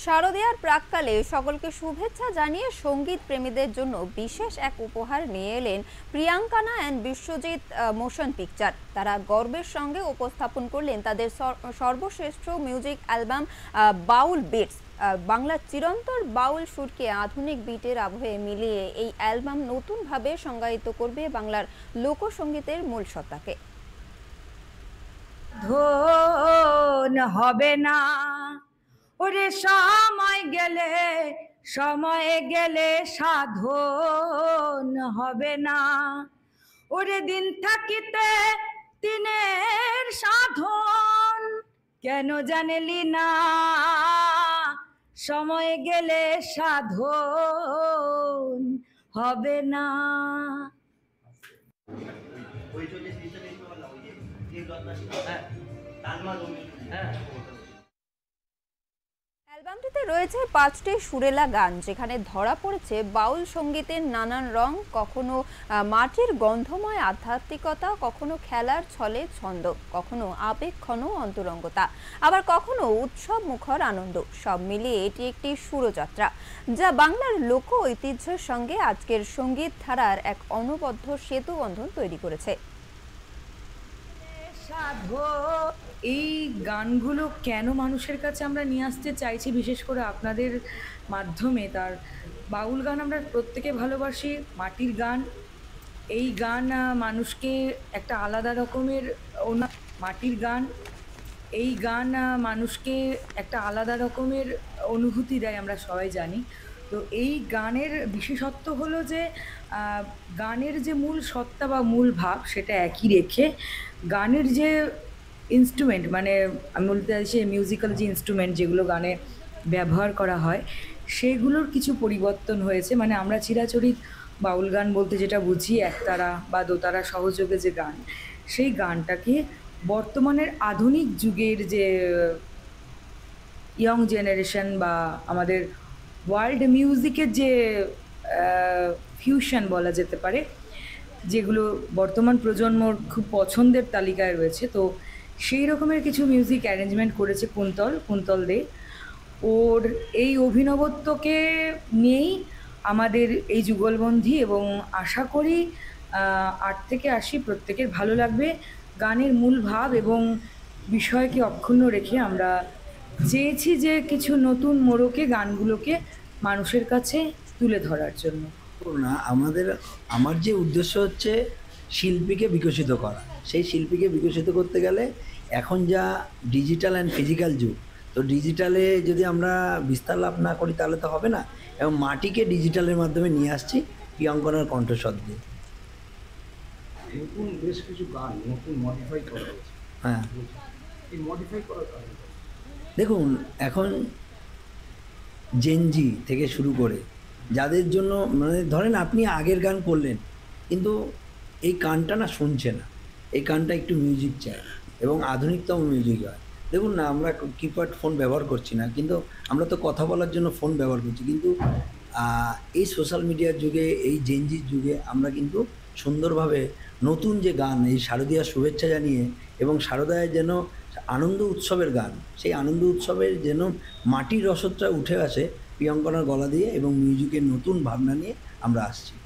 শারদীয়ার প্রাক্কালে সকলকে শুভেচ্ছা জানিয়ে সঙ্গীত প্রেমীদের জন্য বিশেষ এক উপহার নিয়ে এলেন প্রিয়াঙ্কানা অ্যান্ড বিশ্বজিৎ মোশন পিকচার। তারা গর্বের সঙ্গে উপস্থাপন করলেন তাদের সর্বশ্রেষ্ঠ মিউজিক অ্যালবাম বাউল বিটস। বাংলার চিরন্তর বাউল সুরকে আধুনিক বিটের আবহে মিলিয়ে এই অ্যালবাম নতুনভাবে সংজ্ঞায়িত করবে বাংলার লোকসঙ্গীতের মূল সত্তাকে। ধন হবে না ওরে সময় গেলে সাধন হবে না ওরে দিন থাকিতে দিনের সাধন কেন জানেলি না সময় গেলে সাধন হবে না। অ্যালবামটিতে রয়েছে 5টি সুরেলা গান, যেখানে ধরা পড়েছে বাউল সঙ্গীতের নানান রং, কখনো মাটির গন্ধময় আধ্যাত্মিকতা, কখনো খেলার ছলে ছন্দ, কখনো আবেগঘন অন্তরঙ্গতা, আবার কখনো উৎসব মুখর আনন্দ। সব মিলিয়ে এটি একটি সুরযাত্রা যা বাংলার লোক ঐতিহ্যের সঙ্গে আজকের সঙ্গীত ধারার এক অনবদ্য সেতুবন্ধন তৈরি করেছে। এই গানগুলো কেন মানুষের কাছে আমরা নিয়ে আসতে চাইছি, বিশেষ করে আপনাদের মাধ্যমে, তার বাউল গান আমরা প্রত্যেকে ভালোবাসি, মাটির গান। এই গান মানুষকে একটা আলাদা রকমের মাটির গান, এই গান মানুষকে একটা আলাদা রকমের অনুভূতি দেয়, আমরা সবাই জানি। তো এই গানের বিশেষত্ব হলো যে গানের যে মূল সত্তা বা মূল ভাব সেটা একই রেখে গানের যে ইনস্ট্রুমেন্ট, মানে আমি বলতে চাইছি মিউজিক্যাল যে ইনস্ট্রুমেন্ট যেগুলো গানে ব্যবহার করা হয় সেগুলোর কিছু পরিবর্তন হয়েছে। মানে আমরা চিরাচরিত বাউল গান বলতে যেটা বুঝি একতারা বা দোতারা সহযোগে যে গান, সেই গানটাকে বর্তমানের আধুনিক যুগের যে ইয়ং জেনারেশন বা আমাদের ওয়ার্ল্ড মিউজিকের যে ফিউশন বলা যেতে পারে, যেগুলো বর্তমান প্রজন্মর খুব পছন্দের তালিকায় রয়েছে, তো সেই রকমের কিছু মিউজিক অ্যারেঞ্জমেন্ট করেছে কুন্তল দে। ওর এই অভিনবত্বকে নিয়েই আমাদের এই যুগলবন্দি, এবং আশা করি 8 থেকে 80 প্রত্যেকের ভালো লাগবে। গানের মূল ভাব এবং বিষয়কে অক্ষুণ্ণ রেখে আমরা চেয়েছি যে কিছু নতুন মোড়কে গানগুলোকে মানুষের কাছে তুলে ধরার জন্য। না, আমার যে উদ্দেশ্য হচ্ছে শিল্পীকে বিকশিত করা। সেই শিল্পীকে বিকশিত করতে গেলে এখন যা ডিজিটাল অ্যান্ড ফিজিক্যাল যুগ, তো ডিজিটালে যদি আমরা বিস্তার লাভ না করি তাহলে তো হবে না, এবং মাটিকে ডিজিটালের মাধ্যমে নিয়ে আসছি প্রিয়াঙ্কনার কণ্ঠস্বর দিয়ে। নতুন বেশ কিছু গান নতুন মডিফাই করা হয়েছে। হ্যাঁ, এই মডিফাই করার কারণ দেখুন, এখন জেনজি থেকে শুরু করে যাদের জন্য, মানে ধরেন আপনি আগের গান করলেন কিন্তু এই গানটা না শুনছে না, এই গানটা একটু মিউজিক চায় এবং আধুনিকতম মিউজিক হয়। দেখুন না, আমরা কিপ্যাড ফোন ব্যবহার করছি না, কিন্তু আমরা তো কথা বলার জন্য ফোন ব্যবহার করছি, কিন্তু এই সোশ্যাল মিডিয়ার যুগে, এই জেনজির যুগে আমরা কিন্তু সুন্দরভাবে নতুন যে গান, এই শারদীয়ার শুভেচ্ছা জানিয়ে এবং শারদায়ের যেন আনন্দ উৎসবের গান, সেই আনন্দ উৎসবের যেন মাটির রসদটা উঠে আসে প্রিয়াঙ্কনার গলা দিয়ে, এবং মিউজিকের নতুন ভাবনা নিয়ে আমরা আসছি।